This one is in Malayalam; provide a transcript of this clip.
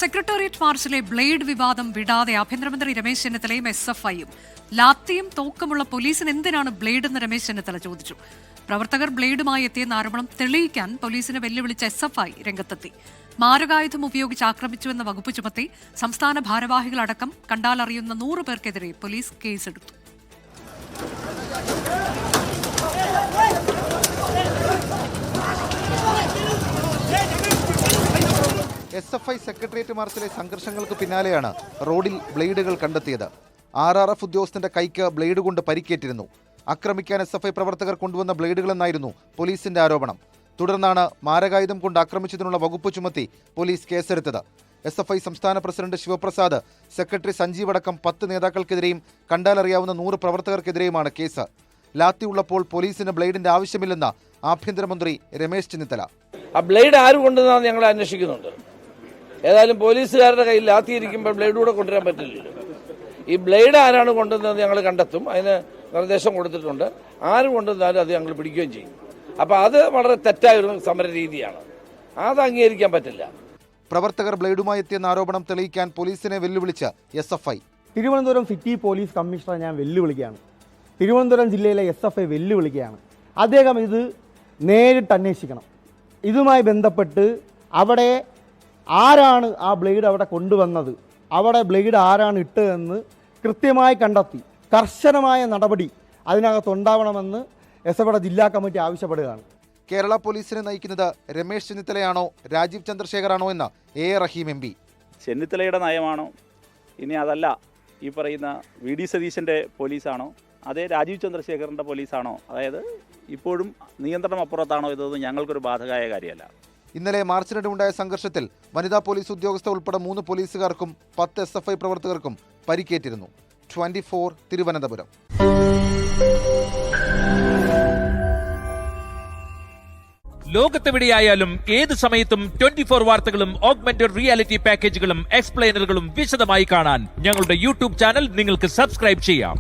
സെക്രട്ടേറിയറ്റ് മാർച്ചിലെ ബ്ലേഡ് വിവാദം വിടാതെ ആഭ്യന്തരമന്ത്രി രമേശ് ചെന്നിത്തലയും SFIയും ലാത്തിയും തോക്കുമുള്ള പോലീസിന് എന്തിനാണ് ബ്ലേഡ് എന്ന് രമേശ് ചെന്നിത്തല ചോദിച്ചു. പ്രവർത്തകർ ബ്ലേഡുമായി എത്തിയെന്ന ആരോപണം തെളിയിക്കാൻ പോലീസിനെ വെല്ലുവിളിച്ച SFI രംഗത്തെത്തി. മാരകായുധം ഉപയോഗിച്ച് ആക്രമിച്ചുവെന്ന വകുപ്പ് ചുമത്തി സംസ്ഥാന ഭാരവാഹികളടക്കം കണ്ടാലറിയുന്ന 100 പേർക്കെതിരെ പോലീസ് കേസെടുത്തു. SFI സെക്രട്ടേറിയറ്റ് മാർച്ചിലെ സംഘർഷങ്ങൾക്ക് പിന്നാലെയാണ് റോഡിൽ ബ്ലേഡുകൾ കണ്ടെത്തിയത്. RRF ഉദ്യോഗസ്ഥന്റെ കൈക്ക് ബ്ലേഡ് കൊണ്ട് പരിക്കേറ്റിരുന്നു. ആക്രമിക്കാൻ SFI പ്രവർത്തകർ കൊണ്ടുവന്ന ബ്ലേഡുകളെന്നായിരുന്നു പോലീസിന്റെ ആരോപണം. തുടർന്നാണ് മാരകായുധം കൊണ്ട് ആക്രമിച്ചതിനുള്ള വകുപ്പ് ചുമത്തി പോലീസ് കേസെടുത്തത്. SFI സംസ്ഥാന പ്രസിഡന്റ് ശിവപ്രസാദ്, സെക്രട്ടറി സഞ്ജീവ് അടക്കം 10 നേതാക്കൾക്കെതിരെയും കണ്ടാലറിയാവുന്ന 100 പ്രവർത്തകർക്കെതിരെയുമാണ് കേസ്. ലാത്തി ഉള്ളപ്പോൾ പോലീസിന് ബ്ലേഡിന്റെ ആവശ്യമില്ലെന്ന് ആഭ്യന്തരമന്ത്രി രമേശ് ചെന്നിത്തല. ആ ബ്ലേഡ് ആര് കൊണ്ടുവന്നാണ് ഞങ്ങൾ അന്വേഷിക്കുന്നുണ്ട്. ഏതായാലും പോലീസുകാരുടെ കയ്യിൽ ലാത്തിയിരിക്കുമ്പോൾ ബ്ലേഡ് കൂടെ കൊണ്ടുവരാൻ പറ്റില്ലല്ലോ. ഈ ബ്ലേഡ് ആരാണ് കൊണ്ടുവന്നത് ഞങ്ങൾ കണ്ടെത്തും, അതിന് നിർദ്ദേശം കൊടുത്തിട്ടുണ്ട്. ആര് കൊണ്ടുവന്നാലും അത് ഞങ്ങൾ പിടിക്കുകയും ചെയ്യും. അപ്പോൾ അത് വളരെ തെറ്റായൊരു സമര രീതിയാണ്, അത് അംഗീകരിക്കാൻ പറ്റില്ല. പ്രവർത്തകർ ബ്ലേഡുമായി എത്തിയെന്ന ആരോപണം തെളിയിക്കാൻ പോലീസിനെ വെല്ലുവിളിച്ച SFI. തിരുവനന്തപുരം സിറ്റി പോലീസ് കമ്മീഷണറെ ഞാൻ വെല്ലുവിളിക്കുകയാണ്. തിരുവനന്തപുരം ജില്ലയിലെ SFI വെല്ലുവിളിക്കുകയാണ്. അദ്ദേഹം ഇത് നേരിട്ട് അന്വേഷിക്കണം. ഇതുമായി ബന്ധപ്പെട്ട് അവിടെ ആരാണ് ആ ബ്ലേഡ് അവിടെ കൊണ്ടുവന്നത്, അവിടെ ബ്ലേഡ് ആരാണ് ഇട്ടതെന്ന് കൃത്യമായി കണ്ടെത്തി കർശനമായ നടപടി അതിനകത്തുണ്ടാവണമെന്ന് SFIയുടെ ജില്ലാ കമ്മിറ്റി ആവശ്യപ്പെടുകയാണ്. കേരള പോലീസിനെ നയിക്കുന്നത് രമേശ് ചെന്നിത്തലയാണോ രാജീവ് ചന്ദ്രശേഖറാണോ എന്ന് AA റഹീം MP. ചെന്നിത്തലയുടെ നയമാണോ, ഇനി അതല്ല ഈ പറയുന്ന VD സതീശൻ്റെ പോലീസാണോ, അതേ രാജീവ് ചന്ദ്രശേഖറിൻ്റെ പോലീസാണോ, അതായത് ഇപ്പോഴും നിയന്ത്രണം അപ്പുറത്താണോ, ഇതൊന്നും ഞങ്ങൾക്കൊരു ബാധകമായ കാര്യമല്ല. ഇന്നലെ മാർച്ചിനിടെ ഉണ്ടായ സംഘർഷത്തിൽ വനിതാ പോലീസ് ഉദ്യോഗസ്ഥ ഉൾപ്പെടെ 3 പോലീസുകാർക്കും 10 SFI പ്രവർത്തകർക്കും പരിക്കേറ്റിരുന്നു. 24 തിരുവനന്തപുരം. ലോകത്തെവിടെയായാലും ഏത് സമയത്തും 24 വാർത്തകളും ഓഗ്മെന്റഡ് റിയാലിറ്റി പാക്കേജുകളും എക്സ്പ്ലെയിനറുകളും വിശദമായി കാണാൻ ഞങ്ങളുടെ YouTube ചാനൽ നിങ്ങൾക്ക് സബ്സ്ക്രൈബ് ചെയ്യാം.